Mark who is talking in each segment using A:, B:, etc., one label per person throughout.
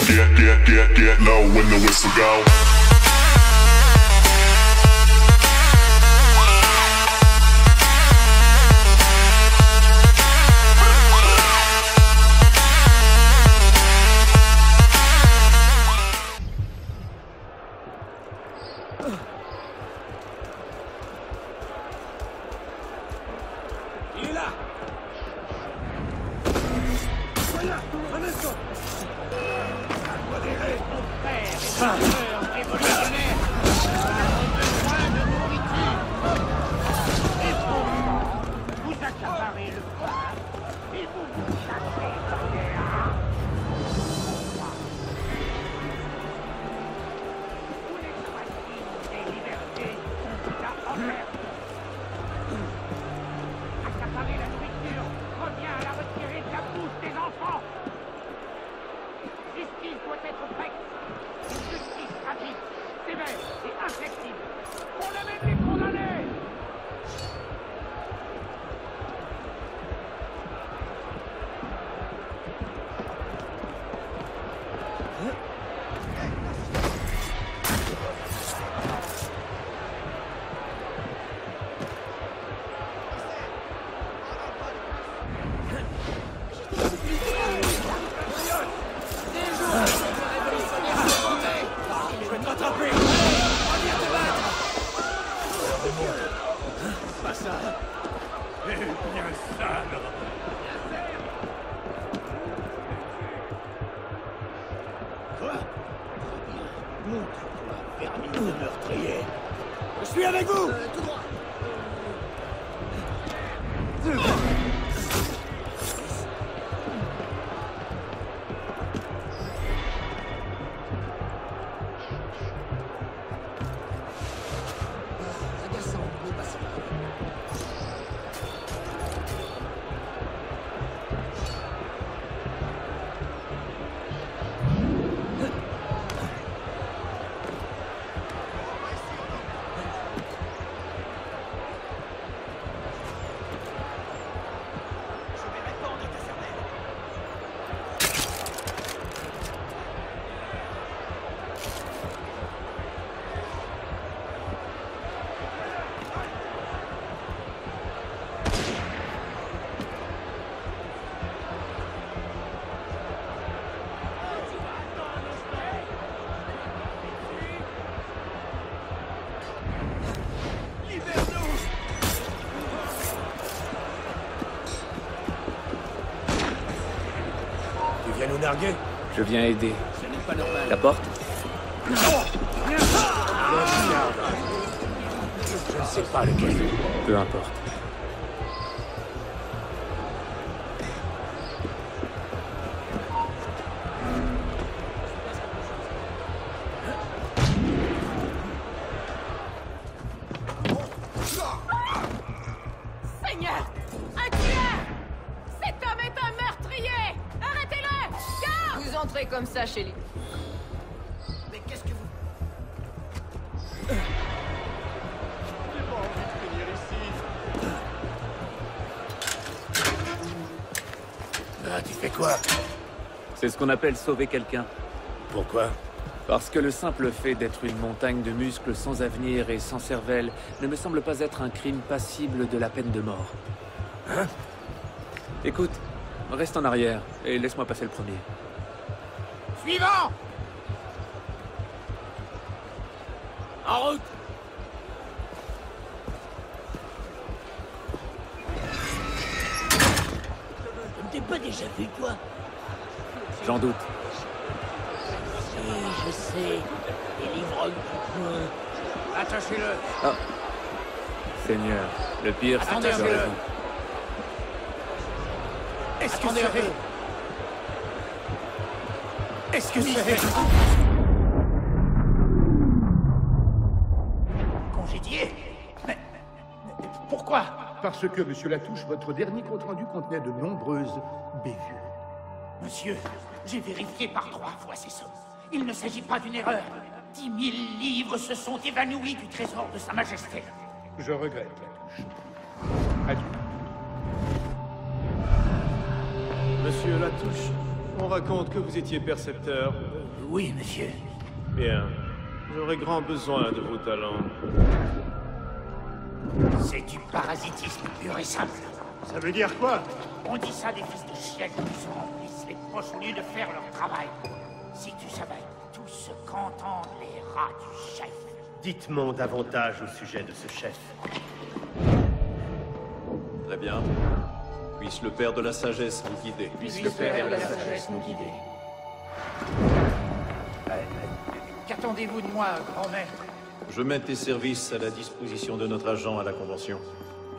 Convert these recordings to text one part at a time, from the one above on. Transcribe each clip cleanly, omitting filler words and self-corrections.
A: Get low when the whistle go.
B: Il est là. Voilà, un instant. Modéré, mon frère est un révolutionnaire. Besoin de nourriture. Et vous accaparez le pain et vous chassez dans les arbres. Vous n'êtes pas digne des libertés qu'on vous a offertes. Accaparer la nourriture revient à la retirer de la bouche des enfants. Justice doit être faite. Une justice rapide, sévère et inflexible. Pour le même les condamnés. Pas ça. Eh bien ça, alors. Quoi? Montre-toi, vermine de meurtrier. Je suis avec vous. Tout droit. Tu viens nous narguer?
C: Je viens aider.
B: Ce n'est pas normal.
C: La porte?
B: Je ne sais pas lequel.
C: Peu importe.
D: Seigneur! Un tueur! Cet homme est un meurtrier! Arrêtez-le! Garde! Vous entrez comme ça chez lui.
B: Mais qu'est-ce que vous... Ah, tu fais quoi?
C: C'est ce qu'on appelle sauver quelqu'un.
B: Pourquoi?
C: Parce que le simple fait d'être une montagne de muscles sans avenir et sans cervelle ne me semble pas être un crime passible de la peine de mort.
B: Hein?
C: Écoute, reste en arrière et laisse-moi passer le premier.
B: Suivant! En route! Je ne t'ai pas déjà vu, toi?
C: J'en doute.
B: Si, je sais. Les livrognes du coin. Attachez-le!
C: Ah. Seigneur, le pire, c'est
B: Attendez
C: que
B: un
C: j'ai
B: peu.
C: raison.
B: Est-ce que c'est... Est-ce que c'est... Congédié? Mais pourquoi?
E: Parce que, monsieur Latouche, votre dernier compte-rendu contenait de nombreuses bévues.
B: Monsieur, j'ai vérifié par 3 fois ces sommes. Il ne s'agit pas d'une erreur. 10 000 livres se sont évanouis du trésor de Sa Majesté.
E: Je regrette, Latouche. Adieu.
F: Monsieur Latouche, on raconte que vous étiez percepteur.
B: Oui, monsieur.
A: Bien. J'aurai grand besoin de vos talents.
B: C'est du parasitisme pur et simple.
E: Ça veut dire quoi?
B: On dit ça des fils de chiens qui se remplissent les poches au lieu de faire leur travail. Si tu savais tout ce qu'entendent les rats du chef.
F: Dites-moi davantage au sujet de ce chef.
G: Très bien. Puisse le père de la sagesse nous guider.
C: Puisse le Père de la sagesse nous guider.
B: Qu'attendez-vous de moi, grand maître?
G: Je mets tes services à la disposition de notre agent à la Convention.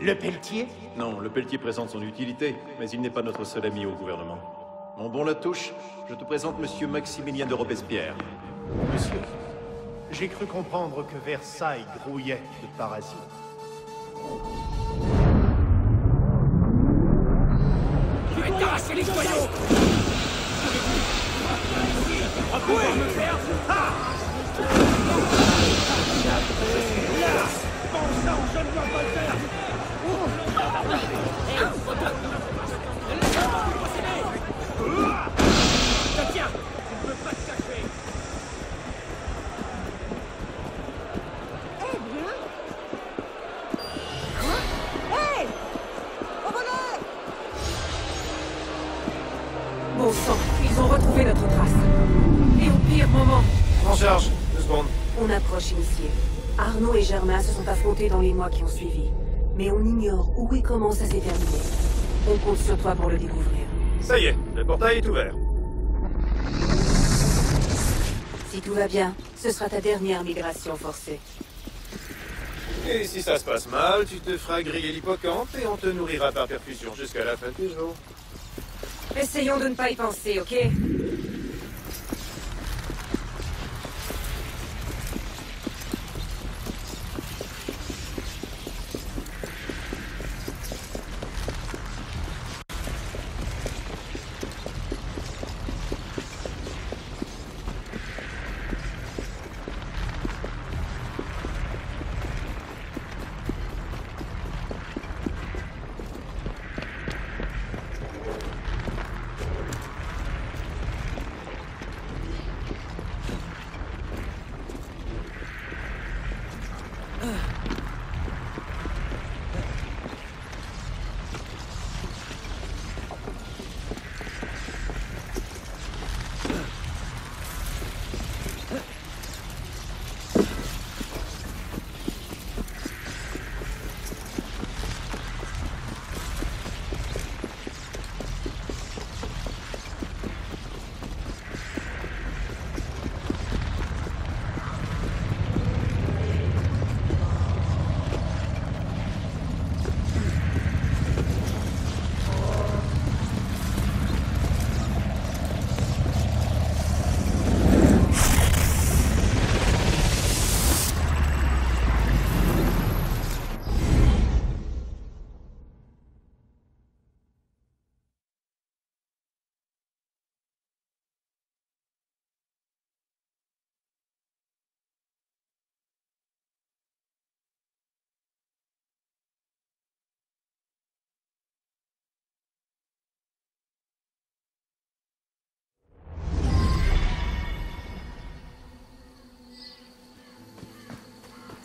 B: Le Pelletier?
G: Non, le Pelletier présente son utilité, mais il n'est pas notre seul ami au gouvernement. Mon bon Latouche, je te présente Monsieur Maximilien de Robespierre.
F: Monsieur, j'ai cru comprendre que Versailles grouillait de parasites.
B: Je vais t'arracher les joyaux! Recouvrez me faire! Ah! Là! Bon sang, je ne dois pas le faire! Tiens, tu ne peux pas te cacher!
D: Eh bien. Quoi? Hey! Au volet! Bon sang, ils ont retrouvé notre trace. Et au pire moment,
A: En charge. 2 secondes.
D: on approche initié. Arnaud et Germain se sont affrontés dans les mois qui ont suivi. Mais on ignore où et comment ça s'est terminé. On compte sur toi pour le découvrir.
A: Ça y est, le portail est ouvert.
D: Si tout va bien, ce sera ta dernière migration forcée.
A: Et si ça se passe mal, tu te feras griller l'hippocampe et on te nourrira par perfusion jusqu'à la fin de tes jours.
D: Essayons de ne pas y penser, ok?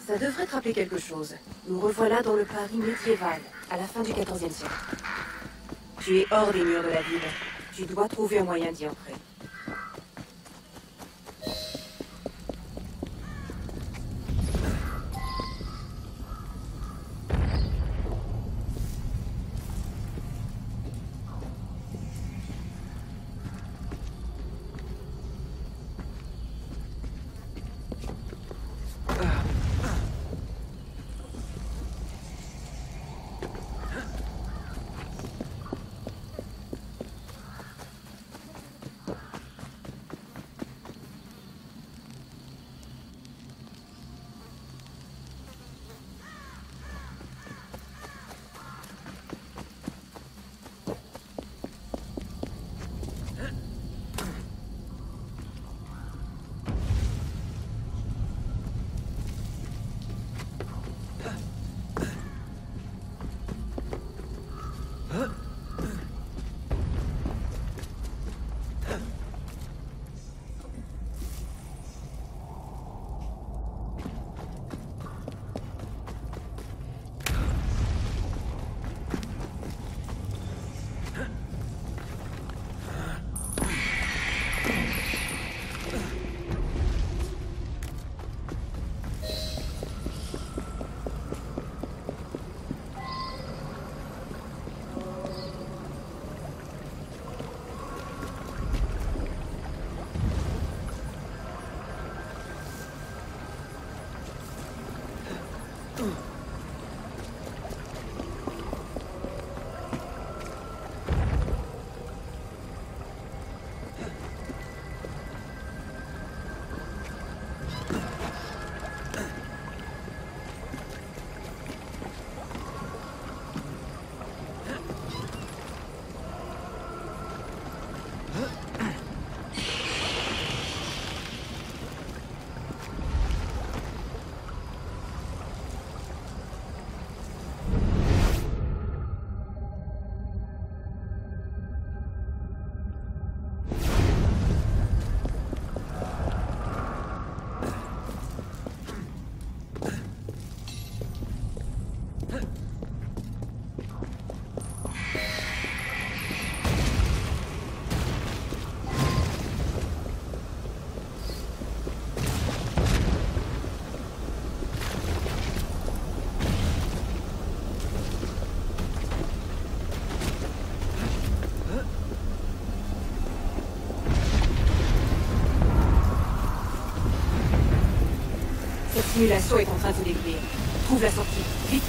D: Ça devrait te rappeler quelque chose. Nous revoilà dans le Paris médiéval, à la fin du XIVe siècle. Tu es hors des murs de la ville. Tu dois trouver un moyen d'y entrer. simulation est en train de se détruire. Trouve la sortie, vite.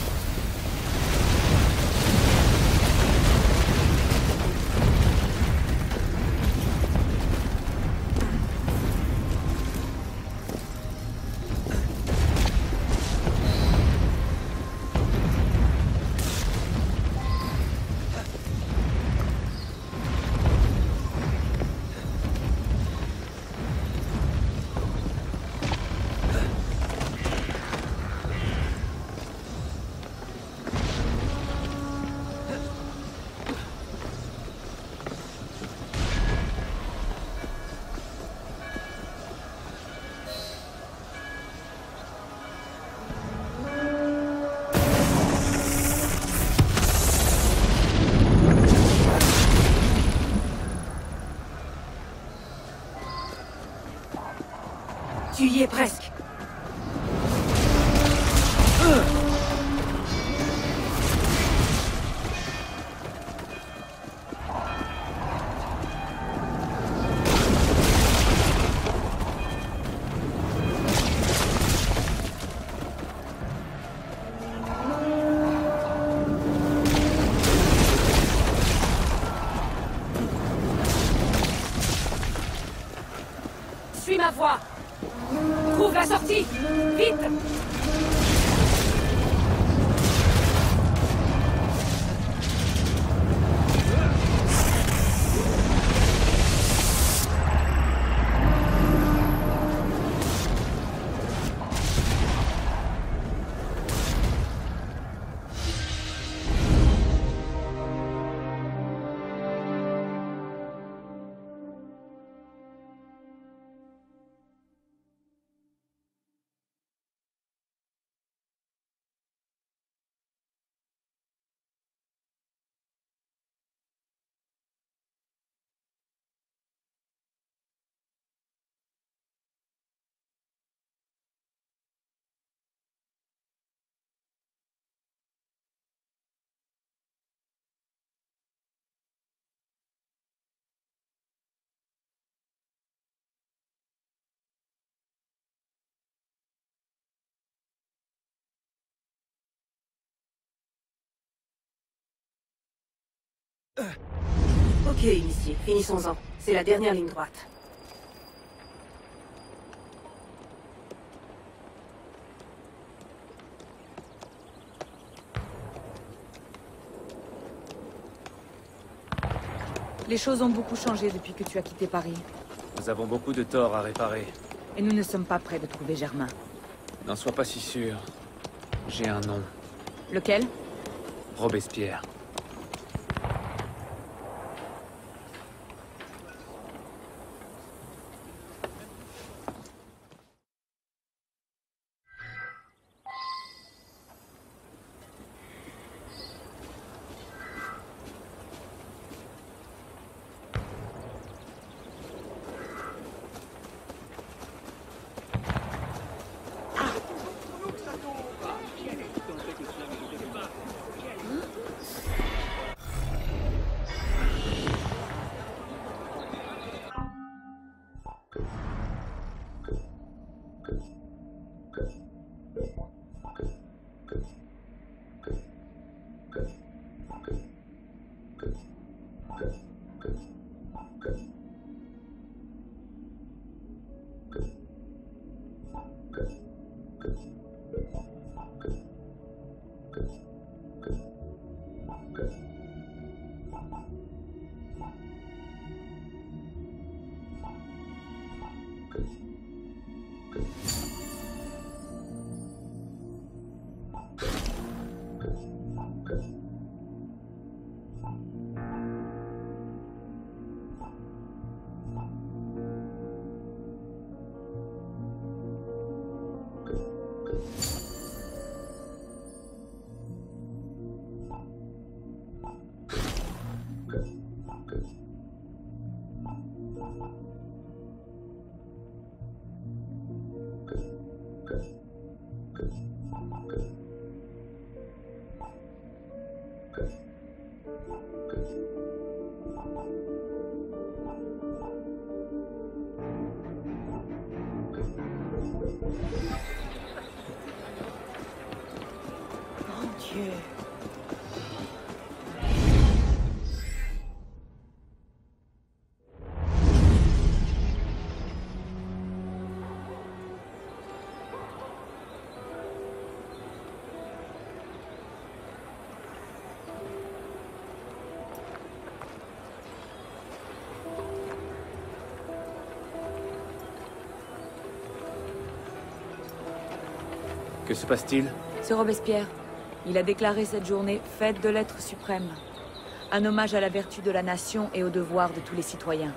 D: Tu y es presque. Suis ma voie. Trouve la sortie! Vite! Ok, initié. Finissons-en. C'est la dernière ligne droite.
H: Les choses ont beaucoup changé depuis que tu as quitté Paris.
C: Nous avons beaucoup de torts à réparer.
H: Et nous ne sommes pas prêts de trouver Germain.
C: N'en sois pas si sûr. J'ai un nom.
H: Lequel?
C: Robespierre.
H: Dieu.
C: Que se passe-t-il?
H: C'est Robespierre. Il a déclaré cette journée fête de l'être suprême. Un hommage à la vertu de la nation et au devoir de tous les citoyens.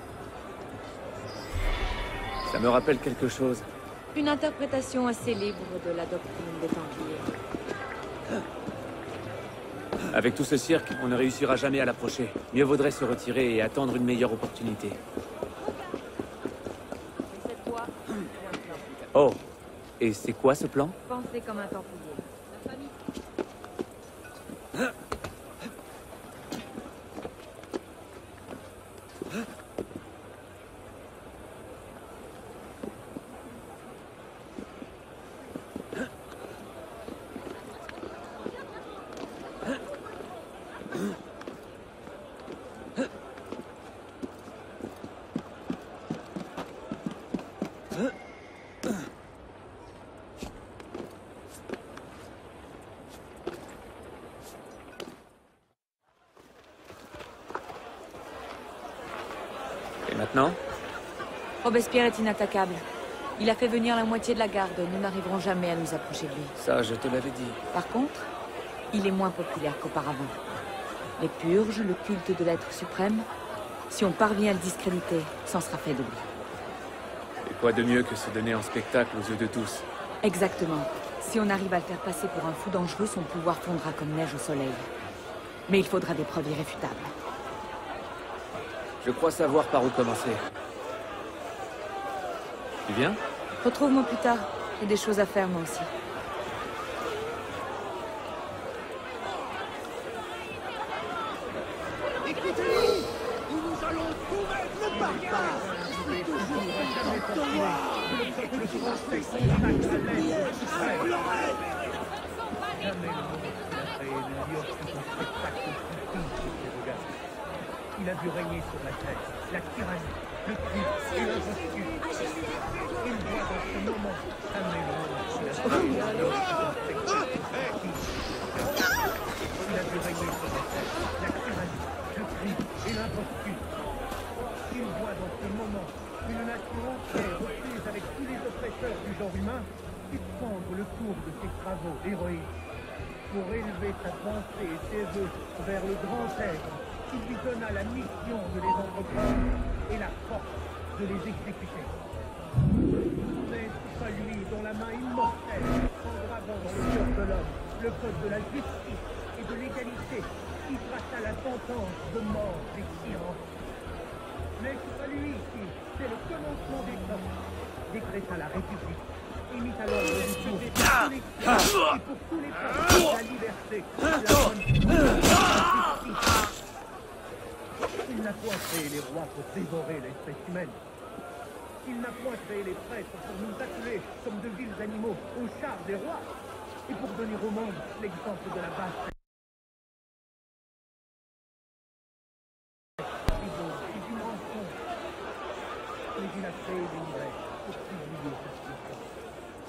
C: Ça me rappelle quelque chose.
H: Une interprétation assez libre de la doctrine des Templiers.
C: Avec tout ce cirque, on ne réussira jamais à l'approcher. Mieux vaudrait se retirer et attendre une meilleure opportunité. Oh, et c'est quoi ce plan?
H: Pensez comme un Templier. La famille...
C: Et maintenant?
H: Robespierre est inattaquable. Il a fait venir la moitié de la garde. Nous n'arriverons jamais à nous approcher de lui.
C: Ça, je te l'avais dit.
H: Par contre, il est moins populaire qu'auparavant. Les purges, le culte de l'être suprême, si on parvient à le discréditer, c'en sera fait de lui.
C: Et quoi de mieux que se donner en spectacle aux yeux de tous?
H: Exactement. Si on arrive à le faire passer pour un fou dangereux, son pouvoir fondra comme neige au soleil. Mais il faudra des preuves irréfutables.
C: Je crois savoir par où commencer. Tu viens?
H: Retrouve-moi plus tard. J'ai des choses à faire, moi aussi.
B: Écoutez-nous! Nous allons combattre le barbare! C'est toujours le français qui
E: Il a dû régner sur la terre, la tyrannie, le crime et l'injustice. Il doit dans ce moment amener le monde sur la terre. Il a dû régner sur la terre, la tyrannie, le crime et l'imposture. Il voit dans ce moment une nation entière reprise avec tous les oppresseurs du genre humain suspendre le cours de ses travaux héroïques pour élever sa pensée et ses vœux vers le grand être qui lui donna la mission de les entreprendre et la force de les exécuter. C'est celui dont la main immortelle, engravant dans le cœur de l'homme le code de la justice et de l'égalité, qui traça la sentence de mort des tyrans. Mais c'est pas lui qui, c'est le commencement des temps, décréta la République et mit alors le jour pour tous les tyrans et pour tous les peuples la liberté, la bonne la justice. Il n'a point créé les rois pour dévorer l'espèce humaine. Il n'a point créé les prêtres pour nous atteler comme de vils animaux au char des rois et pour donner au monde l'exemple de la basse. Mais il a créé les livres pour publier sa puissance.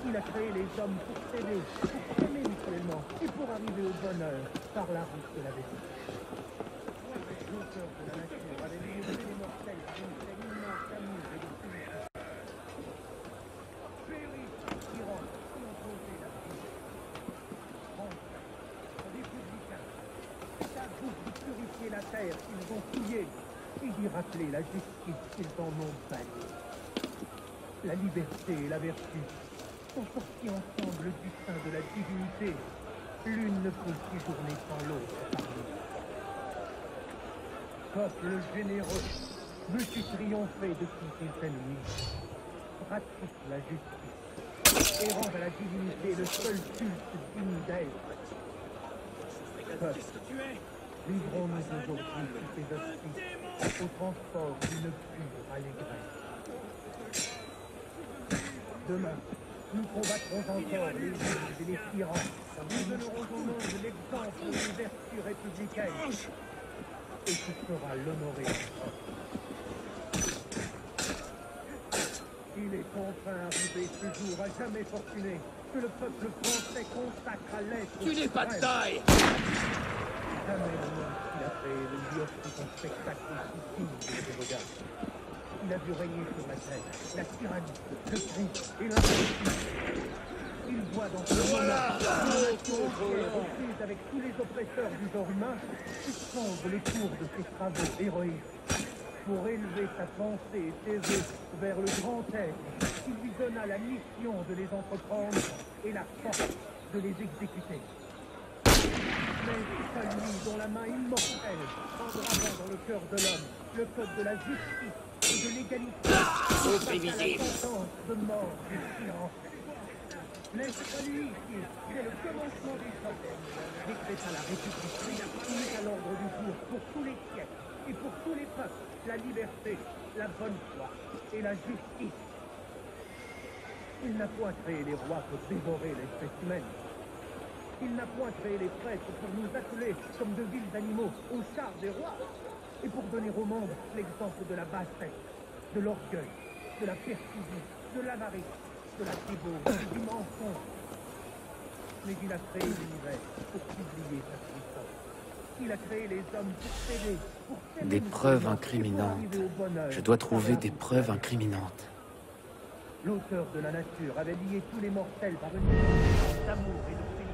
E: Il a créé les hommes pour s'aider, pour s'aimer mutuellement et pour arriver au bonheur par la route de la vérité. L'auteur de la nature avait livré les mortels d'une telle immense amour et de punition. Péris, tyrans, qui ont causé la vie. Français, républicains, c'est à vous de purifier la terre qu'ils ont fouillée et d'y rappeler la justice qu'ils en ont bannie. La liberté et la vertu sont sortis ensemble du sein de la divinité. L'une ne peut séjourner sans l'autre parmi nous. Peuple généreux, veux-tu triompher de tous tes ennemis? Pratique la justice et rends à la divinité le seul culte digne d'être. Peuple, livrons-nous aujourd'hui tous tes hosties au transport d'une pure allégresse. Demain, Nous combattrons encore les villes et les tyrans. Nous donnerons au monde l'exemple d'une vertu républicaine. Et tu feras l'honorer. Il est enfin arrivé ce jour à jamais fortuné que le peuple français consacre à l'être.
B: Tu n'es pas de taille!
E: Jamais le monde qu'il a fait ne lui offrit un spectacle aussi digne de ses regards. Il a vu régner sur la terre la tyrannie, le crime et l'injustice. Il voit dans ce moment une nation entière reprise avec tous les oppresseurs du genre humain suspendre le cours de ses travaux héroïques pour élever sa pensée et ses vœux vers le grand être. Il lui donna la mission de les entreprendre et la force de les exécuter. Mais c'est à lui dont la main immortelle engravant dans le cœur de l'homme le code de la justice et de l'égalité, la sentence de mort des tyrans. Mais c'est à lui qui, dès le commencement des choses, décréta la République et a mis à l'ordre du jour pour tous les siècles et pour tous les peuples la liberté, la bonne foi et la justice. Il n'a point créé les rois pour dévorer l'espèce humaine. Il n'a point créé les prêtres pour nous atteler comme de vils animaux au char des rois et pour donner au monde l'exemple de la bassesse, de l'orgueil, de la perfidie, de l'avarice, de la débauche, du mensonge. Mais il a créé l'univers pour publier sa puissance. Il a créé les hommes pour s'aider, pour s'aimer.
C: Des preuves incriminantes. Je dois trouver des preuves incriminantes.
E: L'auteur de la nature avait lié tous les mortels par une relation d'amour et de félicité.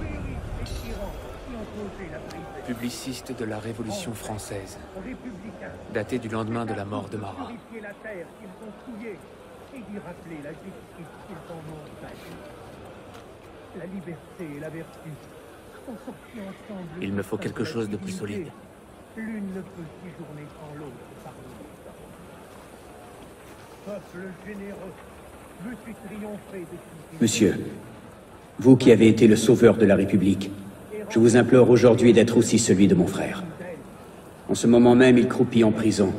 E: Péris et tyrans qui ont causé la brise.
C: Publiciste de la Révolution française,
E: Républicains.
C: daté du lendemain de la mort de Marat.
E: Purifier la terre qu'ils ont souillée et d'y rappeler la justice qu'ils en ont bâtie. La liberté et la vertu sont sortis ensemble.
C: Il me faut quelque chose de plus solide.
E: L'une ne peut séjourner sans l'autre parmi nous. Peuple généreux, veux-tu triompher de qui?
I: Monsieur, vous qui avez été le sauveur de la République, je vous implore aujourd'hui d'être aussi celui de mon frère. En ce moment même, il croupit en prison,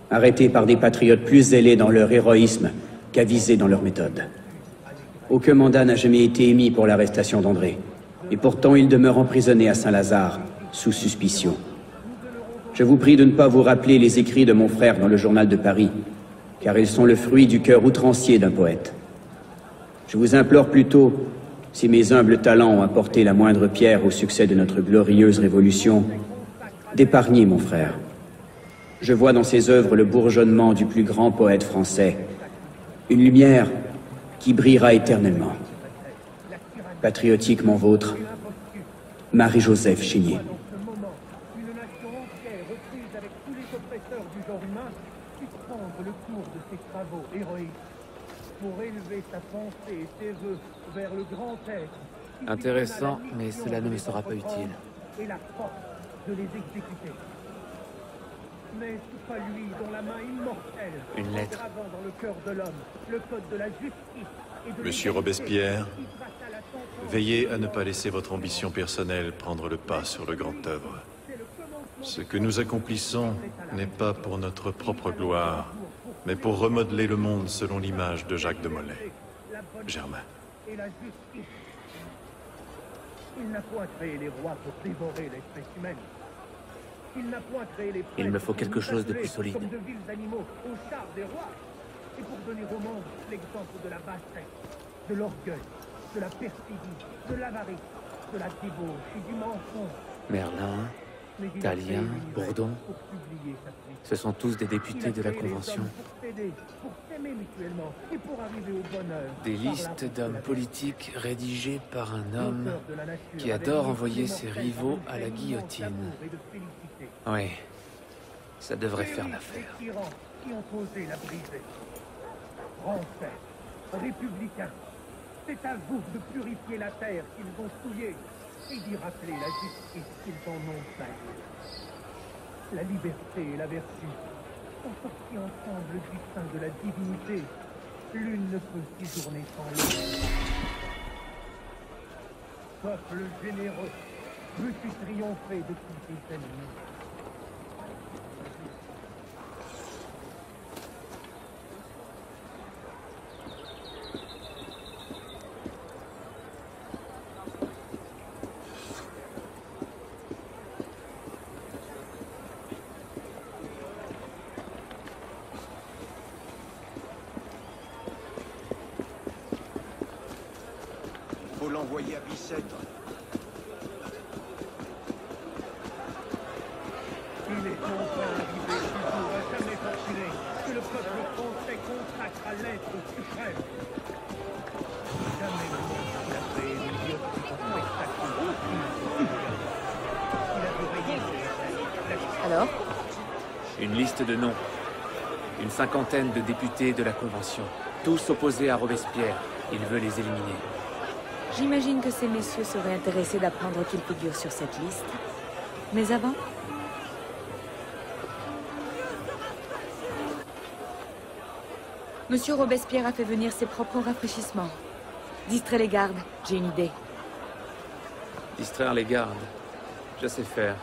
I: arrêté par des patriotes plus zélés dans leur héroïsme qu'avisés dans leur méthode. Aucun mandat n'a jamais été émis pour l'arrestation d'André, et pourtant il demeure emprisonné à Saint-Lazare, sous suspicion. Je vous prie de ne pas vous rappeler les écrits de mon frère dans le journal de Paris, car ils sont le fruit du cœur outrancier d'un poète. Je vous implore plutôt, si mes humbles talents ont apporté la moindre pierre au succès de notre glorieuse révolution, d'épargner mon frère. Je vois dans ses œuvres le bourgeonnement du plus grand poète français, une lumière qui brillera éternellement. Patriotiquement vôtre, Marie-Joseph Chénier.
E: Dans ce moment, une nation entière reprise avec tous les oppresseurs du genre humain suspendre le cours de ses travaux héroïques pour élever sa pensée et ses vœux vers le grand être. qui
C: Intéressant,
E: lui donna la
C: mais
E: mission
C: cela ne
E: de
C: me
E: les
C: sera pas
E: entreprendre
C: utile.
E: Et la force de les exécuter. Mais c'est pas lui dont la main immortelle,
C: Une lettre.
E: engravant dans le cœur de l'homme le code de la justice et de
G: Monsieur
E: l'égalité,
G: Robespierre,
E: qui traça la sentence.
G: veillez à ne pas laisser votre ambition personnelle prendre le pas sur le grand œuvre. Ce que nous accomplissons n'est pas pour notre propre gloire, mais pour remodeler le monde selon l'image de Jacques de Molay. Germain.
E: Et la justice. Il n'a point créé les rois pour dévorer l'espèce humaine. Il n'a point créé les
C: Il me
E: prêtres
C: faut
E: pour
C: quelque
E: nous
C: chose de
E: atteler
C: plus solide.
E: comme de vils animaux au char des rois. Et pour donner au monde l'exemple de la bassesse, de l'orgueil, de la perfidie, de l'avarice, de la débauche et du mensonge.
C: Merlin,
E: Mais il a
C: Talien,
E: créé l'univers
C: Bourdon,
E: pour publier sa puissance.
C: ce sont tous des députés de la Convention.
E: Pour s'aider, pour s'aimer mutuellement et pour arriver au bonheur.
C: Des
E: par la
C: listes
E: route de
C: d'hommes
E: la
C: politiques rédigées par un homme
E: L'auteur de la nature
C: qui
E: avait
C: adore
E: lié
C: envoyer
E: tous les
C: ses
E: mortels
C: rivaux
E: par
C: à
E: une
C: la
E: chaîne
C: guillotine.
E: d'amour et de félicité.
C: Oui, ça devrait faire
E: Péris
C: l'affaire.
E: les tyrans qui ont osé la briser. Français, républicains, c'est à vous de purifier la terre qu'ils ont souillée et d'y rappeler la justice qu'ils en ont bâtie. La liberté et la vertu sont sortis ensemble du sein de la divinité. L'une ne peut séjourner sans l'autre. Peuple généreux, veux-tu triompher de tous tes ennemis?
J: faut l'envoyer à Bicêtre.
E: Il est enfin arrivé ce jour à jamais fortuné que le peuple français consacre à l'être suprême. Jamais le monde n'a fait une médiocre spectacle. Il a dû régner.
H: Alors?
C: Une liste de noms. Une cinquantaine de députés de la Convention. Tous opposés à Robespierre. Il veut les éliminer.
H: J'imagine que ces messieurs seraient intéressés d'apprendre qu'ils figurent sur cette liste. Mais avant? Monsieur Robespierre a fait venir ses propres rafraîchissements. Distrait les gardes, j'ai une idée.
C: Distraire les gardes. Je sais faire.